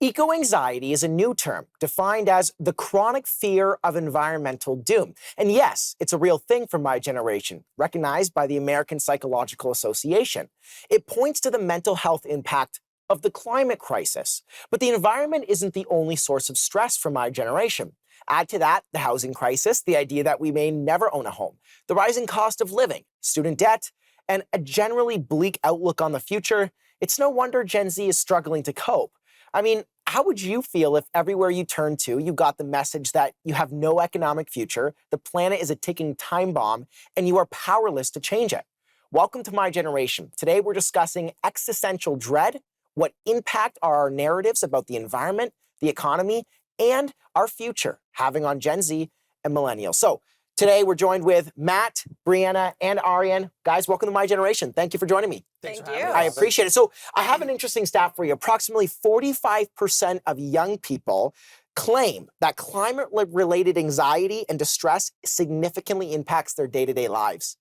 Eco-anxiety is a new term defined as the chronic fear of environmental doom. And yes, it's a real thing for my generation, recognized by the American Psychological Association. It points to the mental health impact of the climate crisis. But the environment isn't the only source of stress for my generation. Add to that the housing crisis, the idea that we may never own a home, the rising cost of living, student debt, and a generally bleak outlook on the future. It's no wonder Gen Z is struggling to cope. I mean, how would you feel if everywhere you turn to, you got the message that you have no economic future, the planet is a ticking time bomb, and you are powerless to change it? Welcome to my generation. Today, we're discussing existential dread, what impact are our narratives about the environment, the economy, and our future having on Gen Z and Millennials. So today, we're joined with Matt, Brianna, and Aryan. Guys, welcome to my generation. Thank you for joining me. Thank you. I appreciate it. So I have an interesting stat for you. Approximately 45% of young people claim that climate-related anxiety and distress significantly impacts their day-to-day lives.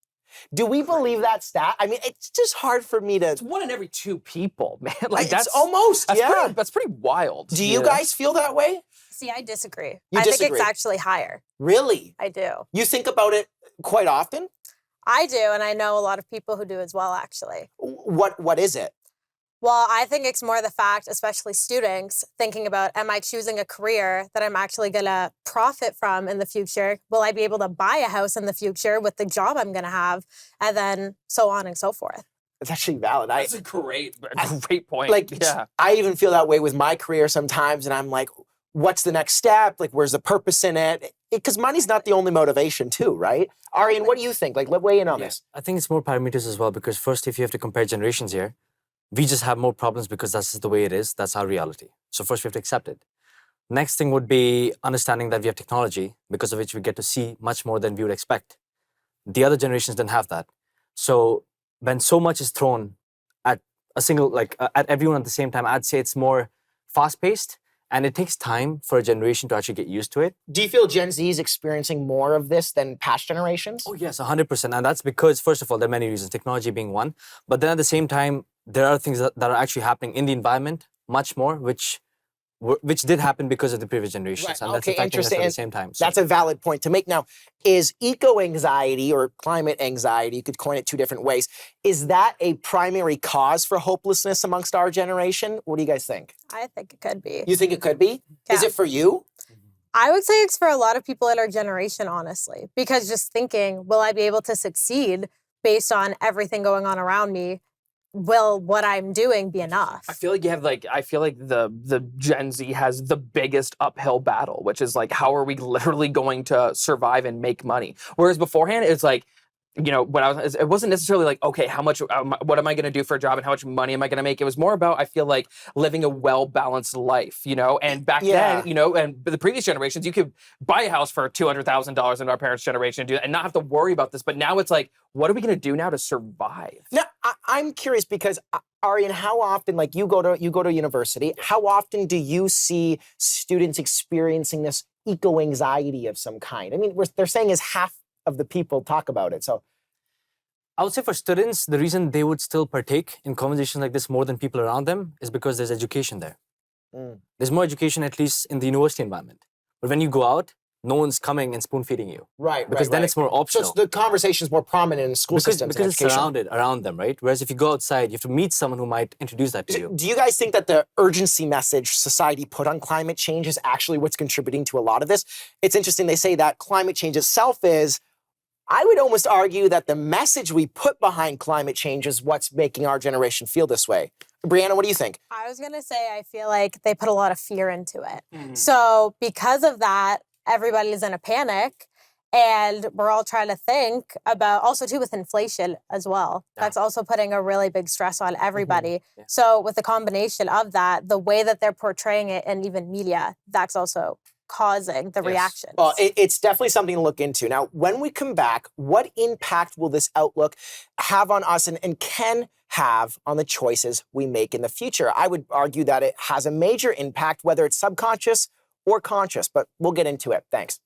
Do we believe that stat? I mean, it's just hard for me to... It's 1 in every 2 people, man. That's almost, that's pretty wild. Do you guys feel that way? See, I disagree. You I disagree? think it's actually higher. Really? I do. You think about it quite often? I do, and I know a lot of people who do as well, actually. What is it? Well, I think it's more the fact, especially students, thinking about, am I choosing a career that I'm actually going to profit from in the future? Will I be able to buy a house in the future with the job I'm going to have? And then so on and so forth. It's actually valid. That's a great point. I even feel that way with my career sometimes, and I'm like, what's the next step? Like, where's the purpose in it? Because money's not the only motivation too, right? Aryan, what do you think? Like, let's weigh in on this. I think it's more parameters as well, because first, if you have to compare generations here, we just have more problems because that's just the way it is. That's our reality. So first, we have to accept it. Next thing would be understanding that we have technology, because of which we get to see much more than we would expect. The other generations didn't have that. So when so much is thrown at a single, at everyone at the same time, I'd say it's more fast-paced, and it takes time for a generation to actually get used to it. Do you feel Gen Z is experiencing more of this than past generations? Oh, yes, 100%. And that's because, first of all, there are many reasons, technology being one. But then at the same time, there are things that are actually happening in the environment much more, which did happen because of the previous generations. Right. And that's affecting us at the same time. So. That's a valid point to make. Now, is eco-anxiety or climate anxiety, you could coin it 2 different ways, is that a primary cause for hopelessness amongst our generation? What do you guys think? I think it could be. You think it could be? Yeah. Is it for you? I would say it's for a lot of people in our generation, honestly, because just thinking, will I be able to succeed based on everything going on around me? Will what I'm doing be enough? I feel like the Gen Z has the biggest uphill battle, which is like, how are we literally going to survive and make money? Whereas beforehand, it's like, you know, it wasn't necessarily like, okay, what am I going to do for a job and how much money am I going to make? It was more about, I feel like, living a well-balanced life, you know? And back then, you know, and the previous generations, you could buy a house for $200,000 in our parents' generation and not have to worry about this. But now it's like, what are we going to do now to survive? Now, I'm curious because, Aryan, how often, like you go to university, how often do you see students experiencing this eco-anxiety of some kind? I mean, they're saying is half of the people talk about it. So I would say for students, the reason they would still partake in conversations like this more than people around them is because there's education there. There's more education, at least in the university environment. But when you go out, no one's coming and spoon-feeding you. Right, because then it's more optional. So the conversation is more prominent in school systems. Because it's surrounded around them, right? Whereas if you go outside, you have to meet someone who might introduce that to you. Do you guys think that the urgency message society put on climate change is actually what's contributing to a lot of this? It's interesting, they say that climate change itself is, I would almost argue that the message we put behind climate change is what's making our generation feel this way. Brianna, what do you think? I was going to say, I feel like they put a lot of fear into it. So because of that, everybody's in a panic, and we're all trying to think about, also too with inflation as well. Yeah. That's also putting a really big stress on everybody. Yeah. So with the combination of that, the way that they're portraying it and even media, that's also causing the reactions. Well, it's definitely something to look into. Now, when we come back, what impact will this outlook have on us and can have on the choices we make in the future? I would argue that it has a major impact, whether it's subconscious or conscious, but we'll get into it. Thanks.